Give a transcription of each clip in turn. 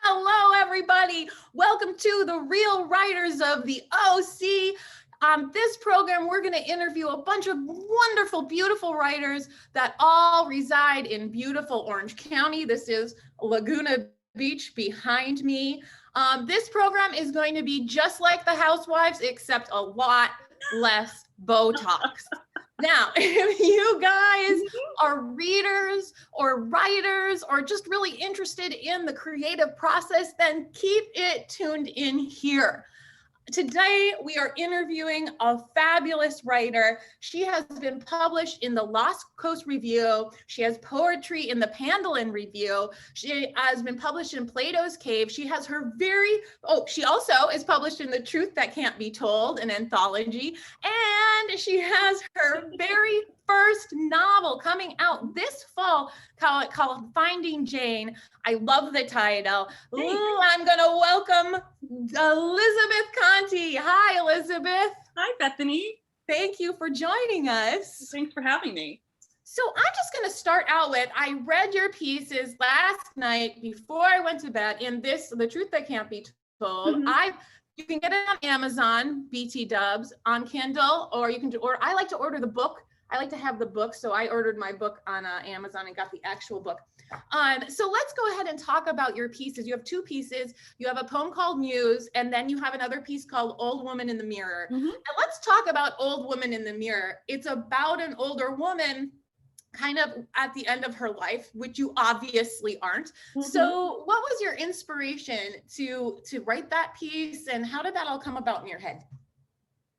Hello, everybody. Welcome to the Real Writers of the OC. On this program, we're going to interview a bunch of wonderful, beautiful writers that all reside in beautiful Orange County. This is Laguna Beach behind me. This program is going to be just like the Housewives, except a lot less Botox. Now, if you guys are readers or writers or just really interested in the creative process, then keep it tuned in here. Today, we are interviewing a fabulous writer. She has been published in the Lost Coast Review. She has poetry in the Pandolin Review. She has been published in Plato's Cave. She has her she also is published in The Truth That Can't Be Told, an anthology. And she has her very first novel coming out this fall called Finding Jane. I love the title. Ooh, I'm going to welcome Elizabeth Conte. Hi, Elizabeth. Hi, Bethany. Thank you for joining us. Thanks for having me. So I'm just going to start out with, I read your pieces last night before I went to bed in The Truth That Can't Be Told. You can get it on Amazon, BT Dubs, on Kindle, or you can I like to order the book. I like to have the book, so I ordered my book on Amazon and got the actual book. So let's go ahead and talk about your pieces. You have two pieces. You have a poem called Muse, and then you have another piece called Old Woman in the Mirror. And let's talk about Old Woman in the Mirror. It's about an older woman kind of at the end of her life, which you obviously aren't. So what was your inspiration to write that piece, and how did that all come about in your head?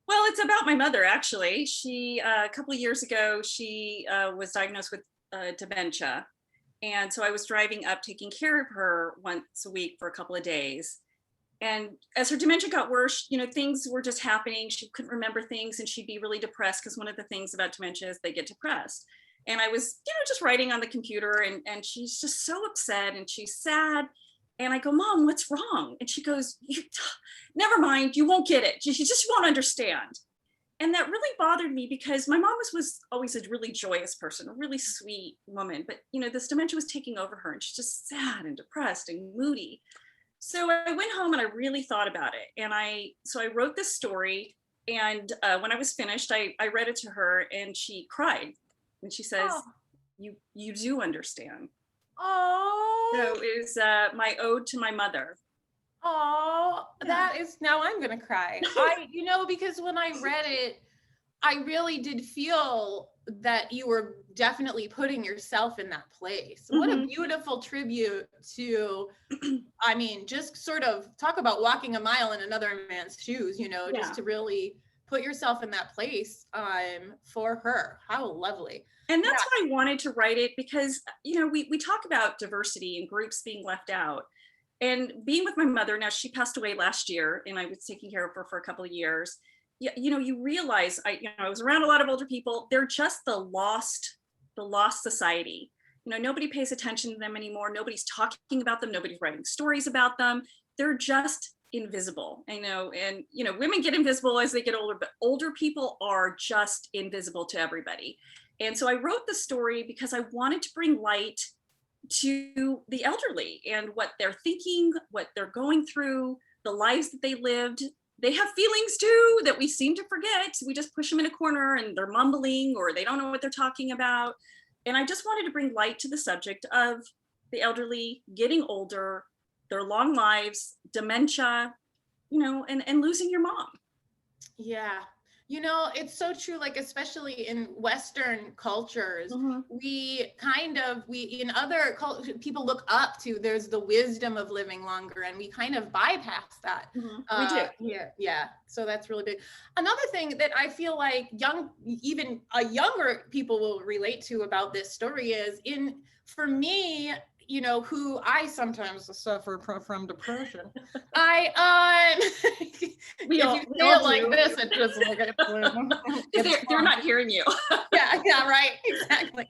Well, it's about my mother, actually. She, a couple of years ago, she was diagnosed with dementia. And so I was driving up, taking care of her once a week for a couple of days. And as her dementia got worse, things were just happening. She couldn't remember things, and she'd be really depressed, because one of the things about dementia is they get depressed. And I was, just writing on the computer, and she's just so upset and she's sad. And I go, Mom, what's wrong? And she goes, never mind, you won't get it. She just won't understand. And that really bothered me, because my mom was always a really joyous person, a really sweet woman. But, this dementia was taking over her, and she's just sad and depressed and moody. So I went home and I really thought about it. And so I wrote this story. And when I was finished, I read it to her, and she cried. And she says, you do understand. Oh. So it was my ode to my mother. Oh, that is, now I'm going to cry. Because when I read it, I really did feel that you were definitely putting yourself in that place. What a beautiful tribute to, just sort of talk about walking a mile in another man's shoes, just to really put yourself in that place for her. How lovely. And that's why I wanted to write it, because, we talk about diversity and groups being left out. And being with my mother, now she passed away last year, and I was taking care of her for a couple of years. You realize, I was around a lot of older people. They're just the lost society. Nobody pays attention to them anymore. Nobody's talking about them. Nobody's writing stories about them. They're just invisible. And women get invisible as they get older, but older people are just invisible to everybody. And so I wrote the story because I wanted to bring light to the elderly and what they're thinking, what they're going through, the lives that they lived. They have feelings too that we seem to forget. We just push them in a corner and they're mumbling, or they don't know what they're talking about. And I just wanted to bring light to the subject of the elderly getting older, their long lives, dementia, and losing your mom. Yeah. It's so true, like, especially in Western cultures, we in other cultures, people look up to, there's the wisdom of living longer, and we kind of bypass that. We do. Yeah. So that's really big. Another thing that I feel like even younger people will relate to about this story is, for me, who I sometimes suffer from depression. We all say it like this, it just like they're not hearing you. yeah, right, exactly.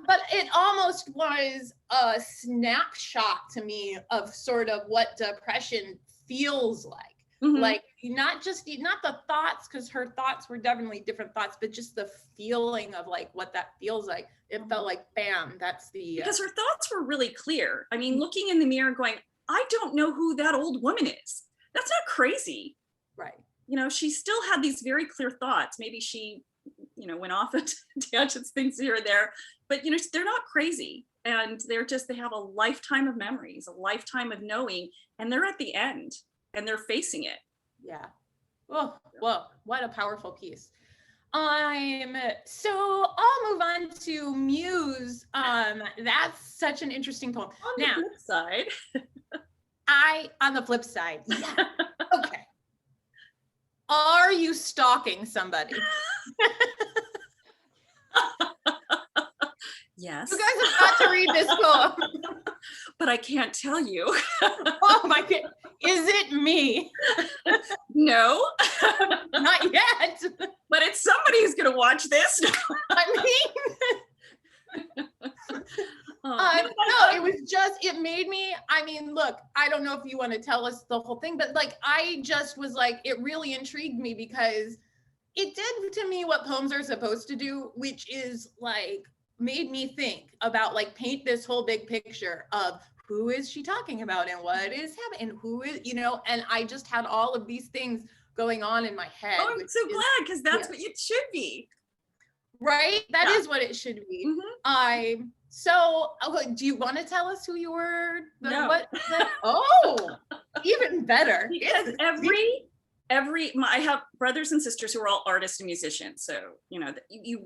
But it almost was a snapshot to me of sort of what depression feels like. Mhm. Like not the thoughts, because her thoughts were definitely different thoughts, but just the feeling of like what that feels like. It felt like, bam, that's the Because her thoughts were really clear. I mean, looking in the mirror and going, I don't know who that old woman is. That's not crazy. right. You know, she still had these very clear thoughts. Maybe she, went off into tangents, things here and there, but they're not crazy. And they have a lifetime of memories, a lifetime of knowing, and they're at the end and they're facing it. Yeah. Whoa, what a powerful piece. So I'll move on to Muse. That's such an interesting poem. On the flip side. On the flip side, yeah. Okay. Are you stalking somebody? Yes. You guys have got to read this poem. But I can't tell you. Oh my God. Is it me? No. Not yet. But it's somebody who's going to watch this. I mean, no, it made me, look, I don't know if you want to tell us the whole thing, but like, I just was like, it really intrigued me because it did to me what poems are supposed to do, which is like, made me think about like, paint this whole big picture of who is she talking about and what is happening and who is, and I just had all of these things going on in my head. Oh, I'm so glad, because that's what it should be. Right? That is what it should be. Mm-hmm. So do you want to tell us who you were? No. Oh, even better. Because I have brothers and sisters who are all artists and musicians. So,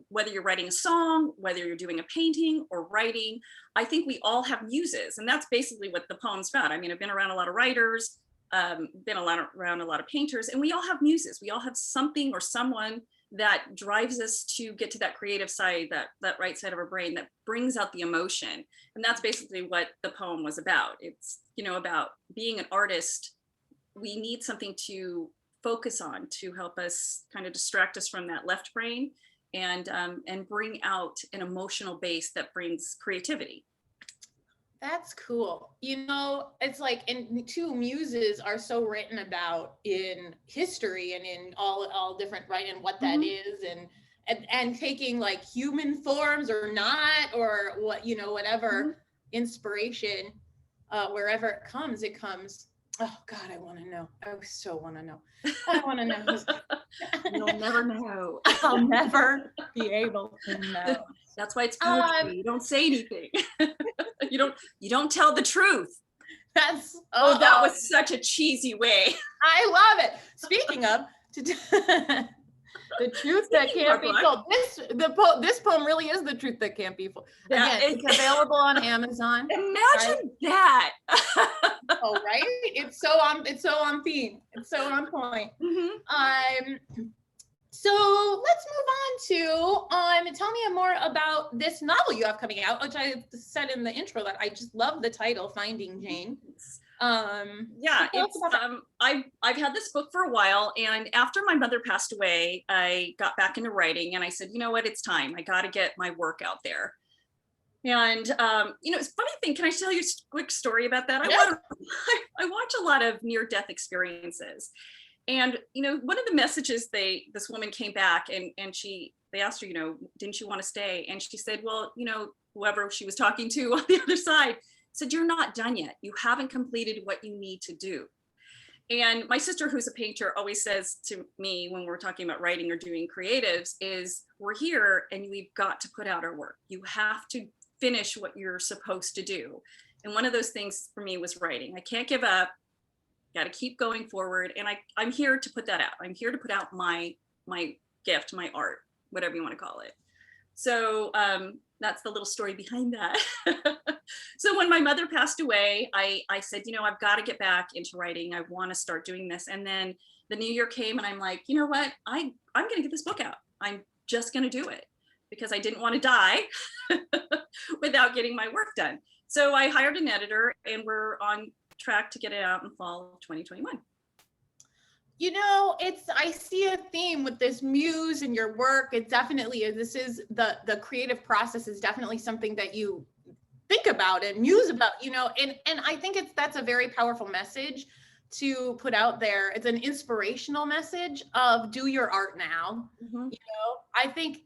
whether you're writing a song, whether you're doing a painting or writing, I think we all have muses. And that's basically what the poem's about. I mean, I've been around a lot of writers, been around a lot of painters, and we all have muses. We all have something or someone that drives us to get to that creative side, that right side of our brain that brings out the emotion. And that's basically what the poem was about. It's, about being an artist. We need something to focus on to help us kind of distract us from that left brain and bring out an emotional base that brings creativity. That's cool. It's like, and two muses are so written about in history and in all different, right, and what that is, and taking like human forms or not, or what, whatever inspiration, wherever it comes. Oh God, I want to know. I so want to know. I want to know. You'll never know. I'll never be able to know. That's why it's poetry. You don't say anything. You don't tell the truth. That was such a cheesy way. I love it. Speaking of the truth that can't be told. This poem really is the truth that can't be told. Again, it's available on Amazon. Imagine that. Oh, right? It's so on theme. It's so on point. So let's move on to tell me more about this novel you have coming out, which I said in the intro that I just love the title, Finding Jane. It's I've had this book for a while, and after my mother passed away, I got back into writing, and I said, you know what, it's time. I got to get my work out there. And it's a funny thing. Can I tell you a quick story about that? I watch a lot of near-death experiences, and one of the messages this woman came back and they asked her, didn't you want to stay? And she said, well, whoever she was talking to on the other side said, you're not done yet. You haven't completed what you need to do. And my sister, who's a painter, always says to me when we're talking about writing or doing creatives is, we're here and we've got to put out our work. You have to finish what you're supposed to do. And one of those things for me was writing. I can't give up. Got to keep going forward. And I'm here to put that out. I'm here to put out my gift, my art, whatever you want to call it. So that's the little story behind that. So when my mother passed away, I said, I've got to get back into writing. I want to start doing this. And then the new year came and I'm like, you know what? I'm going to get this book out. I'm just going to do it because I didn't want to die without getting my work done. So I hired an editor and we're on track to get it out in fall of 2021. I see a theme with this muse and your work. It definitely is. This is the creative process is definitely something that you think about and muse about, and I think that's a very powerful message to put out there. It's an inspirational message of do your art now. Mhm. You know, I think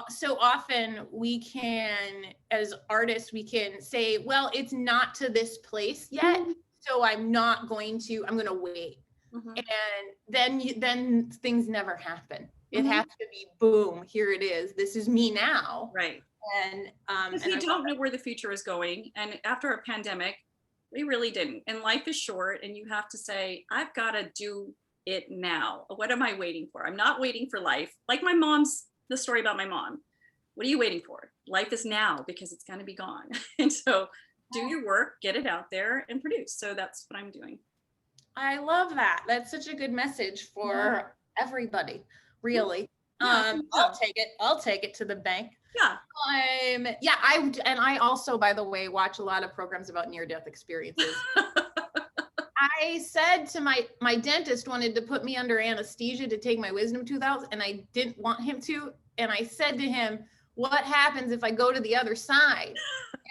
so often we can, as artists, we can say, well, it's not to this place yet, so I'm going to wait. Mhm. And then things never happen. It Mhm. has to be boom, here it is. This is me now. Right. And Because we don't know where the future is going. And after a pandemic, we really didn't. And life is short, and you have to say, I've got to do it now. What am I waiting for? I'm not waiting for life. Like the story about my mom. What are you waiting for? Life is now, because it's going to be gone. And so do your work, get it out there, and produce. So that's what I'm doing. I love that. That's such a good message for everybody, really. Yeah, I'll take it to the bank. Yeah. I also, by the way, watch a lot of programs about near-death experiences. I said to my dentist wanted to put me under anesthesia to take my wisdom tooth out, and I didn't want him to. And I said to him, what happens if I go to the other side?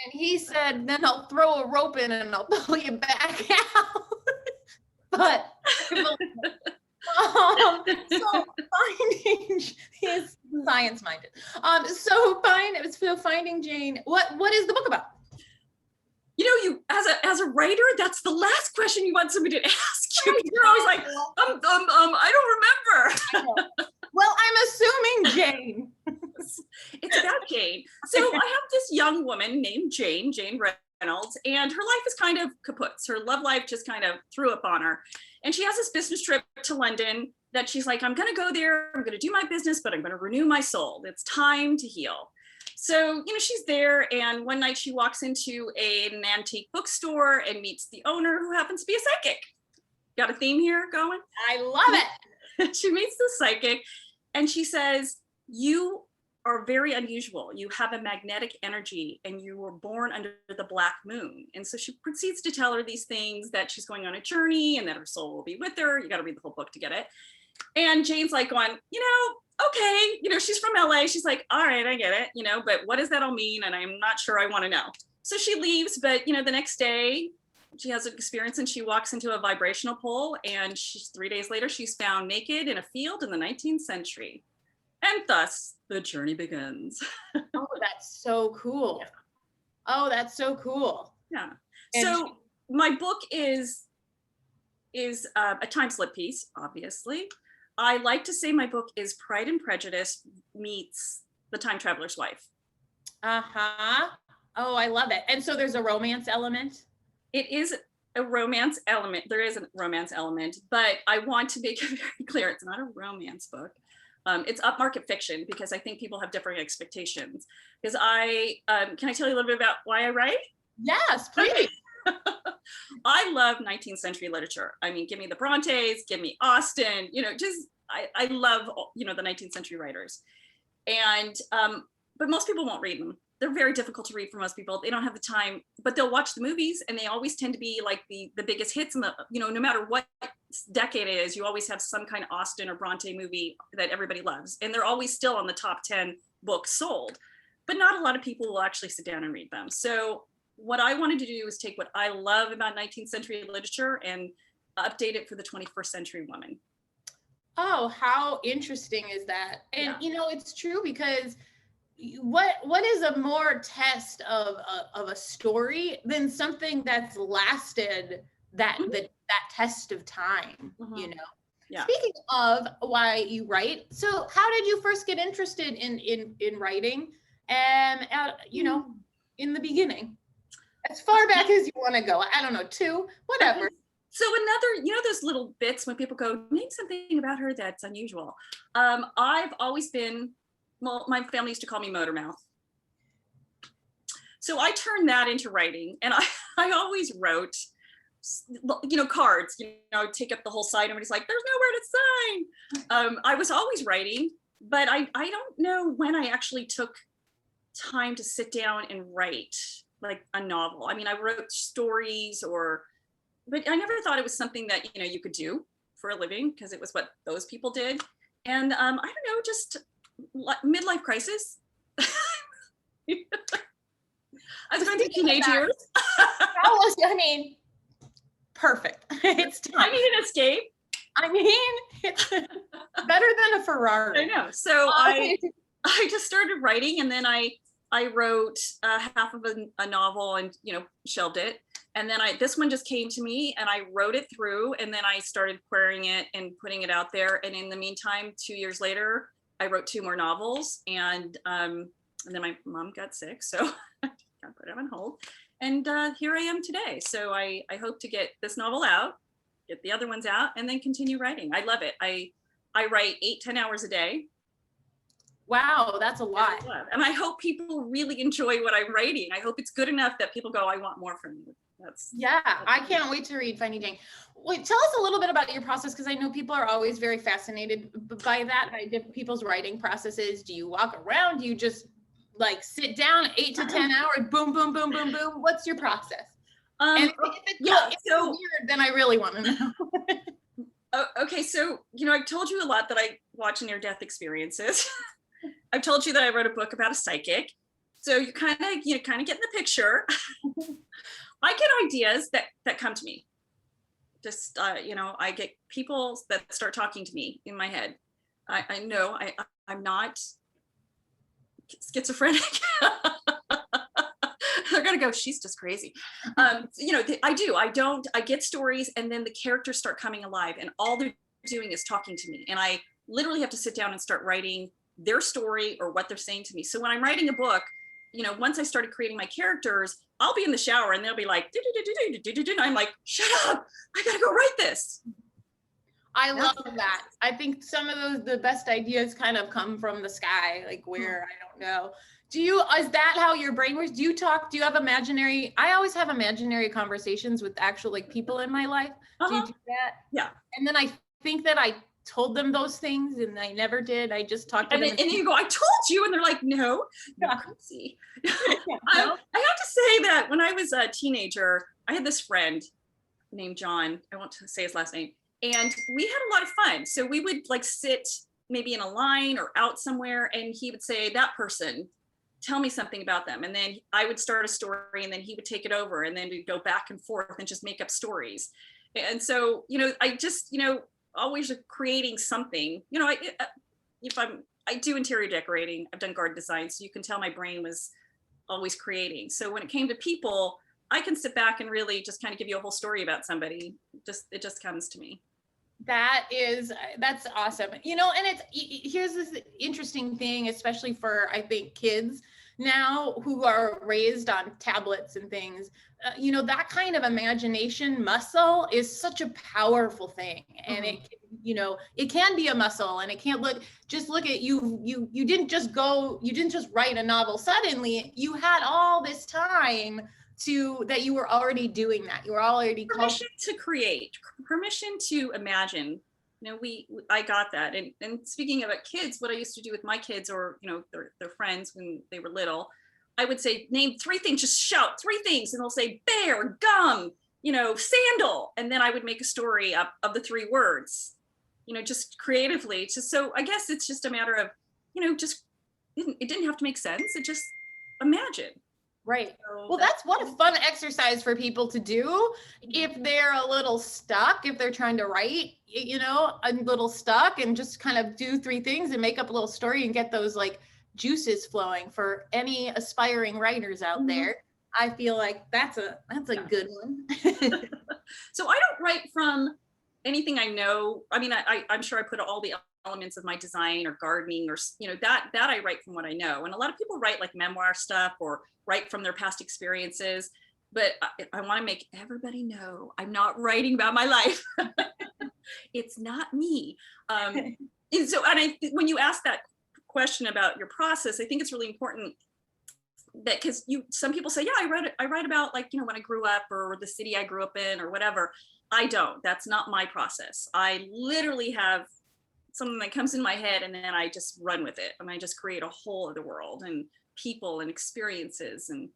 And he said, then I'll throw a rope in and I'll pull you back out. But so finding is science-minded. So finding Jane, what is the book about? You know, you as a writer, that's the last question you want somebody to ask you. You're always like, I don't remember. Well, I'm assuming Jane. It's about Jane. So I have this young woman named Jane Reynolds, and her life is kind of kaput. Her love life just kind of threw up on her. And she has this business trip to London that she's like, I'm going to go there. I'm going to do my business, but I'm going to renew my soul. It's time to heal. So, she's there, and one night she walks into an antique bookstore and meets the owner, who happens to be a psychic. Got a theme here going? I love it. She meets the psychic, and she says, you are very unusual. You have a magnetic energy, and you were born under the black moon. And so she proceeds to tell her these things, that she's going on a journey and that her soul will be with her. You got to read the whole book to get it. And Jane's like going, okay, she's from LA. She's like, all right, I get it, but what does that all mean? And I'm not sure I want to know. So she leaves, but the next day she has an experience, and she walks into a vibrational pole, and 3 days later, she's found naked in a field in the 19th century. And thus the journey begins. Oh, that's so cool. Yeah. Oh, that's so cool. Yeah. And so my book is a time slip piece, obviously. I like to say my book is Pride and Prejudice meets The Time Traveler's Wife. Uh-huh. Oh, I love it. And so there's a romance element? It is a romance element. There is a romance element, but I want to make it very clear, it's not a romance book. It's upmarket fiction, because I think people have different expectations. Because can I tell you a little bit about why I write? Yes, please. I love 19th century literature. I mean, give me the Brontes, give me Austen, I love, the 19th century writers. And, but most people won't read them. They're very difficult to read for most people. They don't have the time, but they'll watch the movies, and they always tend to be like the biggest hits in the, no matter what decade it is, you always have some kind of Austen or Bronte movie that everybody loves. And they're always still on the top 10 books sold, but not a lot of people will actually sit down and read them. So what I wanted to do is take what I love about 19th century literature and update it for the 21st century woman. Oh, how interesting is that? And it's true, because what is a more test of a story than something that's lasted that test of time, Yeah. Speaking of why you write, so how did you first get interested in writing? And in the beginning, as far back as you want to go, I don't know, 2, whatever. So another, those little bits when people go, name something about her that's unusual. I've always been, my family used to call me Motor Mouth. So I turned that into writing, and I always wrote, cards, take up the whole side. Everybody's like, there's nowhere to sign. I was always writing, but I don't know when I actually took time to sit down and write like a novel. I mean, I wrote stories but I never thought it was something that, you could do for a living, because it was what those people did. And I don't know, just midlife crisis. I was going through teenage years. perfect. It's time. I need an escape. I mean, it's better than a Ferrari. I know. So I just started writing, and then I wrote half of a novel and, you know, shelved it. And then this one just came to me, and I wrote it through, and then I started querying it and putting it out there. And in the meantime, 2 years later, I wrote 2 more novels, and then my mom got sick, so I put it on hold. And here I am today. So I hope to get this novel out, get the other ones out, and then continue writing. I love it. I write 8-10 hours a day. Wow, that's a lot. And I hope people really enjoy what I'm writing. I hope it's good enough that people go, I want more from you. That's I can't wait to read Funny Jane. Wait, tell us a little bit about your process, because I know people are always very fascinated by that, by people's writing processes. Do you walk around? Do you just like sit down 8 to 10 hours, boom, boom, boom, boom, boom? What's your process? And if it's so weird, then I really want to know. Okay, so, you know, I've told you a lot that I watch near-death experiences. I've told you that I wrote a book about a psychic. So you kind of get in the picture. I get ideas that come to me. Just, you know, I get people that start talking to me in my head. I know I'm not schizophrenic. They're gonna go, she's just crazy. You know, I get stories, and then the characters start coming alive, and all they're doing is talking to me. And I literally have to sit down and start writing their story or what they're saying to me. So when I'm writing a book, you know, once I started creating my characters, I'll be in the shower and they'll be like, and I'm like, shut up, I gotta go write this. I love that. I think some of the best ideas kind of come from the sky, like where, I don't know. Is that how your brain works? Do you have I always have imaginary conversations with actual like people in my life. Do you do that? Yeah. And then I think that I told them those things and I never did. I just talked to them. And you go, I told you. And they're like, no, you're crazy. I have to say that when I was a teenager, I had this friend named John. I won't say his last name. And we had a lot of fun. So we would like sit maybe in a line or out somewhere, and he would say, that person, tell me something about them. And then I would start a story, and then he would take it over, and then we'd go back and forth and just make up stories. And so, you know, I just, you know, always creating something. You know, I do interior decorating. I've done garden design, so you can tell my brain was always creating. So when it came to people, I can sit back and really just kind of give you a whole story about somebody. It just comes to me. That's awesome. You know, and here's this interesting thing, especially for, I think, kids now who are raised on tablets and things. You know, that kind of imagination muscle is such a powerful thing. And it can be a muscle, and it can't look at you. You didn't just write a novel suddenly. You had all this time that you were already doing that. You were already permission to create, permission to imagine. You know, I got that. And speaking about kids, what I used to do with my kids, or, you know, their friends when they were little, I would say, name 3 things, just shout 3 things, and they'll say bear, gum, you know, sandal. And then I would make a story up of the 3 words, you know, just creatively. So I guess it's just a matter of, you know, it didn't have to make sense. It just imagine. Right. Well, that's what a fun exercise for people to do if they're a little stuck, if they're trying to write, you know, a little stuck, and just kind of do 3 things and make up a little story and get those like juices flowing for any aspiring writers out there. I feel like that's a good one. So I don't write from anything I know. I mean, I'm sure I put all the elements of my design or gardening, or, you know, that I write from what I know. And a lot of people write like memoir stuff or write from their past experiences, but I want to make everybody know I'm not writing about my life. It's not me. And when you ask that question about your process, I think it's really important that, because some people say, yeah, I write about, like, you know, when I grew up or the city I grew up in or whatever. I don't. That's not my process. I literally have something that comes in my head, and then I just run with it, and I just create a whole other world and people and experiences and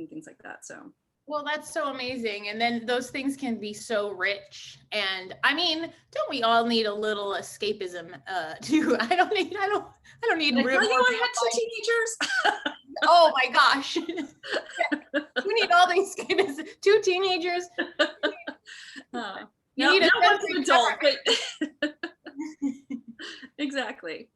things like that. So, well, that's so amazing. And then those things can be so rich. And I mean, don't we all need a little escapism too? I don't need real. I had 2 teenagers. Oh my gosh. We need all these escapism. 2 teenagers. You no, need a not once sensory an adult, cover. but exactly.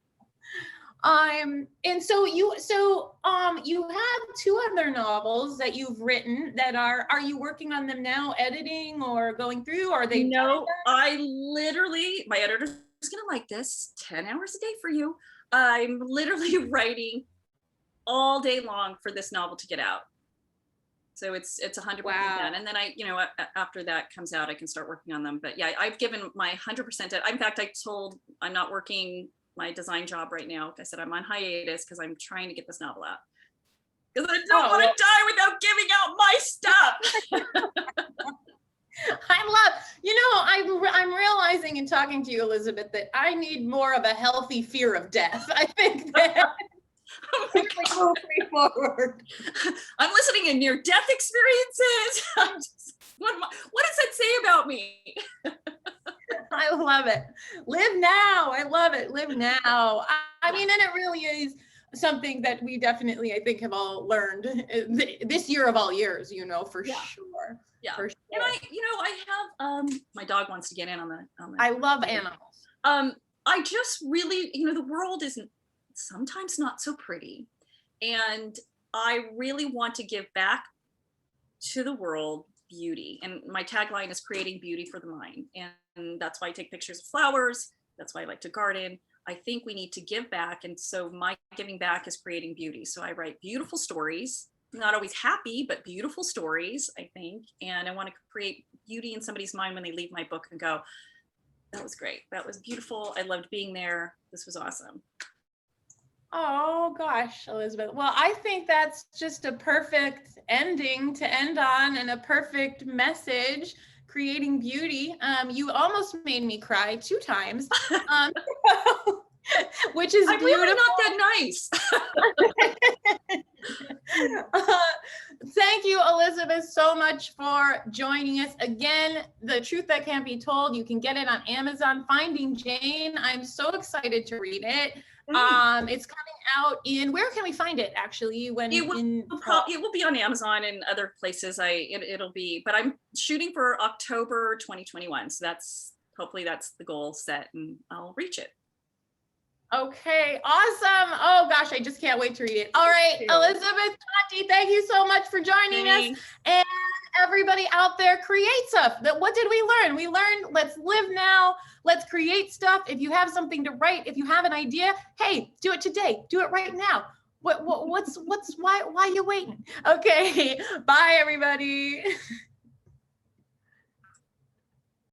And so you have two other novels that you've written that are you working on them now, editing or going through, or are they done? No, I literally, my editor's gonna like this, 10 hours a day for you. I'm literally writing all day long for this novel to get out. So it's 100% Wow. done. And then after that comes out, I can start working on them. But yeah, I've given my 100%. In fact, I'm not working my design job right now. Like I said, I'm on hiatus because I'm trying to get this novel out. Because I don't want to die without giving out my stuff. I'm realizing in talking to you, Elizabeth, that I need more of a healthy fear of death. I think that really moves me forward. I'm listening to near-death experiences. What does that say about me? I love it. Live now. I love it. Live now. I mean, and it really is something that we definitely, I think, have all learned this year of all years, for sure. Yeah. For sure. And I have, my dog wants to get in on the I love animals. I just really, the world is sometimes not so pretty. And I really want to give back to the world beauty. And my tagline is creating beauty for the mind. And that's why I take pictures of flowers. That's why I like to garden. I think we need to give back. And so my giving back is creating beauty. So I write beautiful stories, not always happy, but beautiful stories, I think. And I want to create beauty in somebody's mind when they leave my book and go, that was great. That was beautiful. I loved being there. This was awesome. Oh gosh, Elizabeth. Well, I think that's just a perfect ending to end on and a perfect message, creating beauty. You almost made me cry 2 times, which is I'm beautiful. really not that nice. Thank you, Elizabeth, so much for joining us. Again, The Truth That Can't Be Told, you can get it on Amazon. Finding Jane, I'm so excited to read it. It's coming out where can we find it actually? It will be on Amazon and other places. It'll be, but I'm shooting for October 2021. So hopefully that's the goal set and I'll reach it. Okay, awesome. Oh gosh, I just can't wait to read it. All right, Elizabeth Conte, thank you so much for joining us. And everybody out there, create stuff. What did we learn? We learned, let's live now. Let's create stuff. If you have something to write, if you have an idea, hey, do it today. Do it right now. Why are you waiting? Okay, bye everybody.